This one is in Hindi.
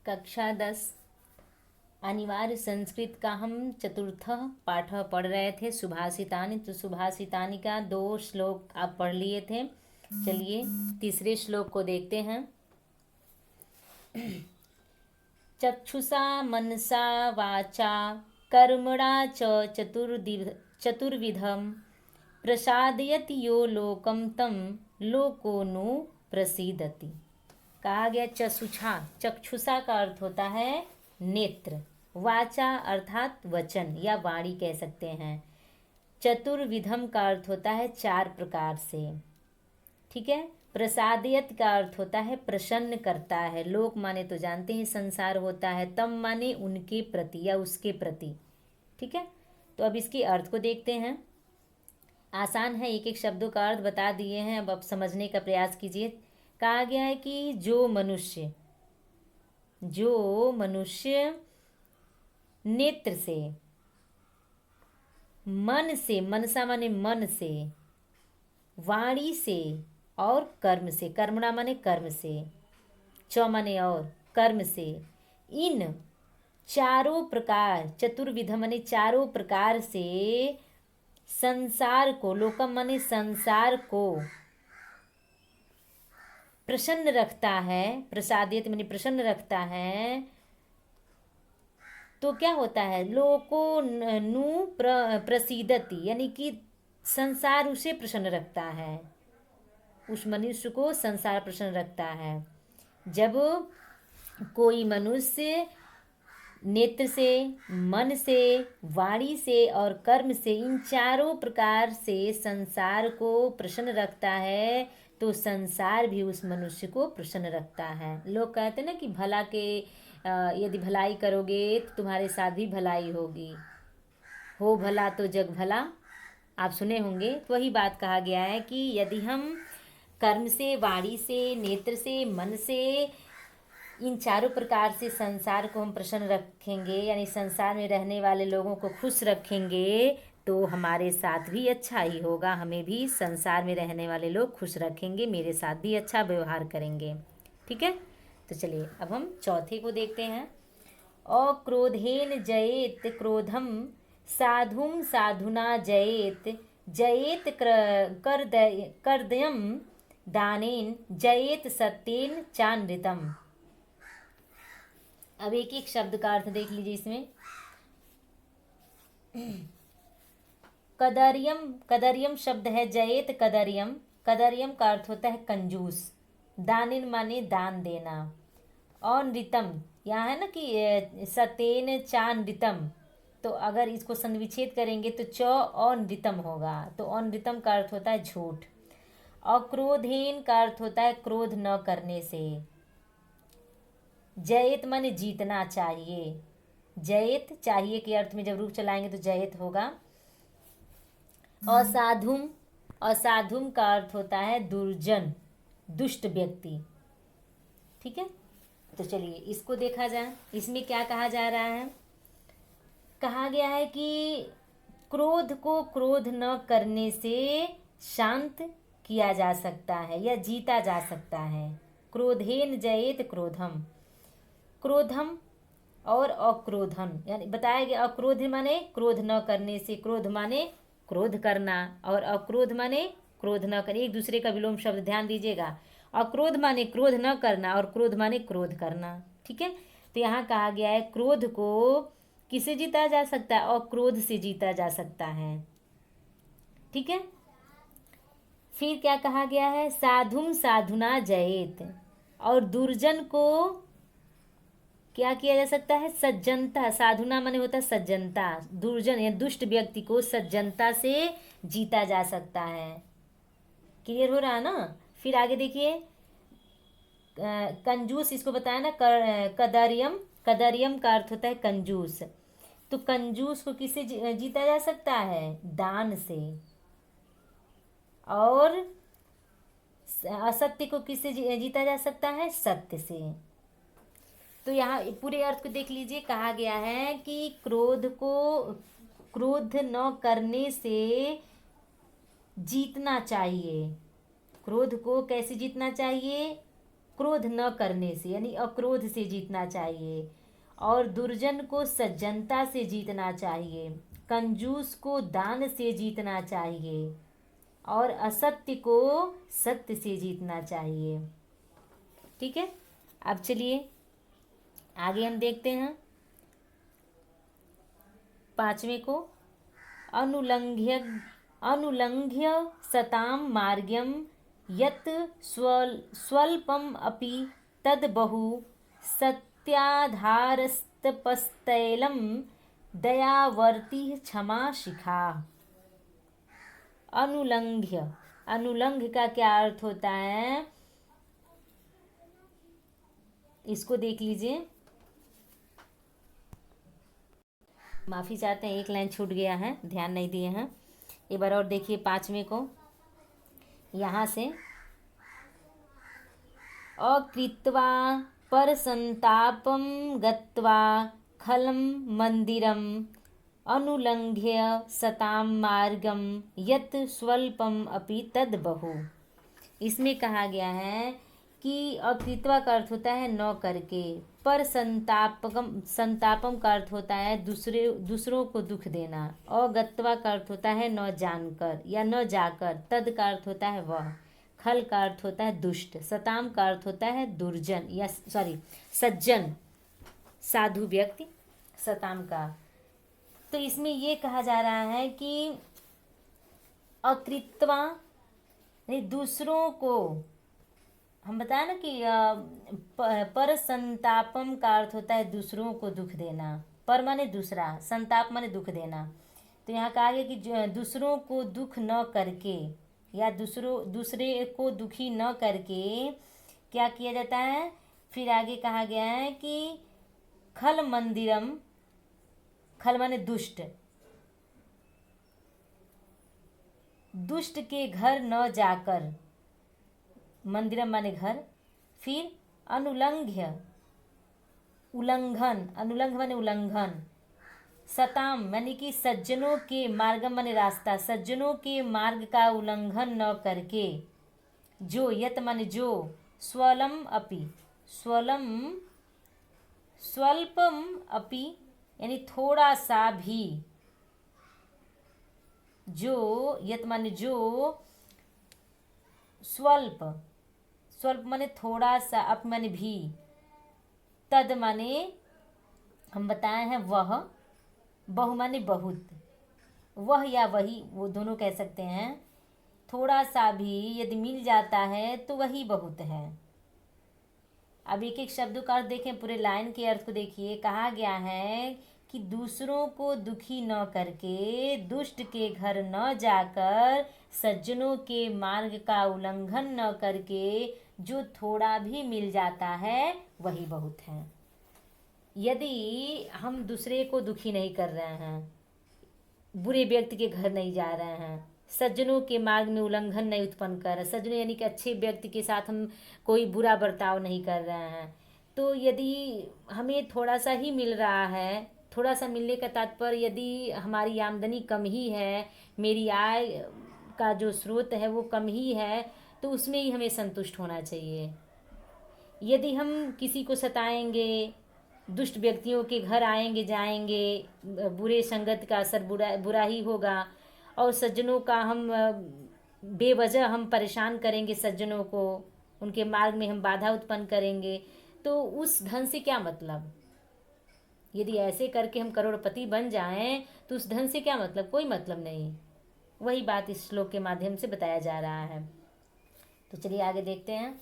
कक्षा 10 अनिवार्य संस्कृत का हम चतुर्थ पाठ पढ़ रहे थे सुभाषितानि। तो सुभाषितानि का 2 श्लोक आप पढ़ लिए थे। चलिए तीसरे श्लोक को देखते हैं। चक्षुषा मनसा वाचा कर्मणा च चतुर्विधम प्रसादयति यो लोकम तम लोको नु प्रसीदति। कहा गया चक्षुषा का अर्थ होता है नेत्र, वाचा अर्थात वचन या वाणी कह सकते हैं। चतुर्विधम का अर्थ होता है 4 प्रकार से। ठीक है। प्रसादयत का अर्थ होता है प्रसन्न करता है। लोक माने तो जानते हैं संसार होता है, तम माने उनके प्रति या उसके प्रति। ठीक है। तो अब इसके अर्थ को देखते हैं। आसान है, एक एक शब्दों का अर्थ बता दिए हैं, अब आप समझने का प्रयास कीजिए। कहा गया है कि जो मनुष्य नेत्र से, मन से, मनसा माने मन से, वाणी से और कर्म से, कर्मणा माने कर्म से, च माने और कर्म से, इन चारों प्रकार, चतुर्विध माने चारों प्रकार से संसार को, लोकम माने संसार को प्रसन्न रखता है, प्रसादित माने प्रसन्न रखता है। तो क्या होता है, लोको नु प्रसीदति, यानी कि संसार उसे प्रसन्न रखता है, उस मनुष्य को संसार प्रसन्न रखता है। जब कोई मनुष्य नेत्र से, मन से, वाणी से और कर्म से, इन चारों प्रकार से संसार को प्रसन्न रखता है, तो संसार भी उस मनुष्य को प्रसन्न रखता है। लोग कहते हैं ना कि भला के यदि भलाई करोगे तो तुम्हारे साथ भी भलाई होगी, हो भला तो जग भला, आप सुने होंगे। तो वही बात कहा गया है कि यदि हम कर्म से, वाणी से, नेत्र से, मन से, इन चारों प्रकार से संसार को हम प्रसन्न रखेंगे, यानी संसार में रहने वाले लोगों को खुश रखेंगे, तो हमारे साथ भी अच्छा ही होगा। हमें भी संसार में रहने वाले लोग खुश रखेंगे, मेरे साथ भी अच्छा व्यवहार करेंगे। ठीक है। तो चलिए अब हम चौथे को देखते हैं। अक्रोधेन जयेत क्रोधम साधुम साधुना जयेत जयेत कर्दयम दानेन जयेत सत्येन चानृतम। अब एक एक शब्द का अर्थ देख लीजिए इसमें। कदर्यम शब्द है जयेत कदर्यम। कदर्यम का अर्थ होता है कंजूस। दानिन माने दान देना। और नृतम, यहाँ है ना कि सतेन चानृतम, तो अगर इसको संविच्छेद करेंगे तो च और नृतम होगा, तो अनृतम का अर्थ होता है झूठ। अक्रोधेन का अर्थ होता है क्रोध न करने से। जयत माने जीतना चाहिए। जयत चाहिए के अर्थ में जब रूप चलाएंगे तो जयत होगा। असाधुम का अर्थ होता है दुर्जन, दुष्ट व्यक्ति। ठीक है। तो चलिए इसको देखा जाए, इसमें क्या कहा जा रहा है। कहा गया है कि क्रोध को क्रोध न करने से शांत किया जा सकता है या जीता जा सकता है। क्रोधेन जयेत क्रोधम, क्रोधम और अक्रोधन, यानी बताया गया अक्रोध माने क्रोध न करने से, क्रोध माने क्रोध करना और अक्रोध माने क्रोध न करना, एक दूसरे का विलोम शब्द ध्यान दीजिएगा। अक्रोध माने क्रोध न करना और क्रोध माने क्रोध करना। ठीक है। तो यहाँ कहा गया है क्रोध को किसे जीता जा सकता है, अक्रोध से जीता जा सकता है। ठीक है। फिर क्या कहा गया है, साधुम साधुना जयेत, और दुर्जन को क्या किया जा सकता है, सज्जनता। साधुना माने होता है सज्जनता, दुर्जन या दुष्ट व्यक्ति को सज्जनता से जीता जा सकता है। क्लियर हो रहा है ना। फिर आगे देखिए, कंजूस इसको बताया ना, कदरियम। कदरियम का अर्थ होता है कंजूस। तो कंजूस को किससे जीता जा सकता है, दान से। और असत्य को किससे जीता जा सकता है, सत्य से। तो यहाँ पूरे अर्थ को देख लीजिए। कहा गया है कि क्रोध न करने से जीतना चाहिए। क्रोध को कैसे जीतना चाहिए, अक्रोध न करने से, यानी अक्रोध से जीतना चाहिए। और दुर्जन को सज्जनता से जीतना चाहिए, कंजूस को दान से जीतना चाहिए, और असत्य को सत्य से जीतना चाहिए। ठीक है, अब चलिए आगे हम देखते हैं 5वें को। अनुलंघ्य अनुलंघ्य सताम मार्ग्यम यत् स्वल्पम अपि तद बहु सत्याधारस्तपस्तैलम दयावर्ति क्षमा शिखा। अनुलंघ्य, अनुलंघ का क्या अर्थ होता है, इसको देख लीजिए। माफ़ी चाहते हैं, एक लाइन छूट गया है, ध्यान नहीं दिए हैं। एक बार और देखिए 5वें को, यहाँ से अकृत्वा परसंतापम गत्वा खलम मंदिरम अनुलंघ्य सताम मार्गम यत् स्वल्पम अपि तद बहु। इसमें कहा गया है कि अकृत्वा का अर्थ होता है न करके, पर संतापम का अर्थ होता है दूसरों को दुख देना, अगत्वा का अर्थ होता है न जानकर या न जाकर, तद का अर्थ होता है वह, खल का अर्थ होता है दुष्ट, सताम का अर्थ होता है दुर्जन या सज्जन, साधु व्यक्ति, सताम का। तो इसमें ये कहा जा रहा है कि अकृत्वा दूसरों को, हम बताया ना कि पर संतापम का अर्थ होता है दूसरों को दुख देना, पर माने दूसरा, संताप माने दुख देना। तो यहाँ कहा गया कि दूसरों को दुख न करके या दूसरे को दुखी न करके क्या किया जाता है। फिर आगे कहा गया है कि खल मंदिरम, खल माने दुष्ट, दुष्ट के घर न जाकर, मंदिरम माने घर। फिर अनुलंघ्य, उल्लंघन, अनुलंघ माने उल्लंघन, सताम माने कि सज्जनों के, मार्गम माने रास्ता, सज्जनों के मार्ग का उल्लंघन न करके, जो, यत माने जो, स्वलम अपि, स्वल्पम अपि यानी थोड़ा सा भी, जो, यत माने जो, स्वल्प माने थोड़ा सा, अप माने भी, तद माने हम बताए हैं वह, बहु माने बहुत, वह या वही, वो दोनों कह सकते हैं। थोड़ा सा भी यदि मिल जाता है तो वही बहुत है। अब एक एक शब्दों का अर्थ देखें, पूरे लाइन के अर्थ को देखिए। कहा गया है कि दूसरों को दुखी न करके, दुष्ट के घर न जाकर, सज्जनों के मार्ग का उल्लंघन न करके जो थोड़ा भी मिल जाता है वही बहुत है। यदि हम दूसरे को दुखी नहीं कर रहे हैं, बुरे व्यक्ति के घर नहीं जा रहे हैं, सज्जनों के मार्ग में उल्लंघन नहीं उत्पन्न कर रहे, सज्जनों यानी कि अच्छे व्यक्ति के साथ हम कोई बुरा बर्ताव नहीं कर रहे हैं, तो यदि हमें थोड़ा सा ही मिल रहा है, थोड़ा सा मिलने का तात्पर्य यदि हमारी आमदनी कम ही है, मेरी आय का जो स्रोत है वो कम ही है, तो उसमें ही हमें संतुष्ट होना चाहिए। यदि हम किसी को सताएंगे, दुष्ट व्यक्तियों के घर आएंगे जाएंगे, बुरे संगत का असर बुरा ही होगा, और सज्जनों का हम बेवजह हम परेशान करेंगे, सज्जनों को उनके मार्ग में हम बाधा उत्पन्न करेंगे, तो उस धन से क्या मतलब। यदि ऐसे करके हम करोड़पति बन जाएं तो उस धन से क्या मतलब, कोई मतलब नहीं। वही बात इस श्लोक के माध्यम से बताया जा रहा है। तो चलिए आगे देखते हैं।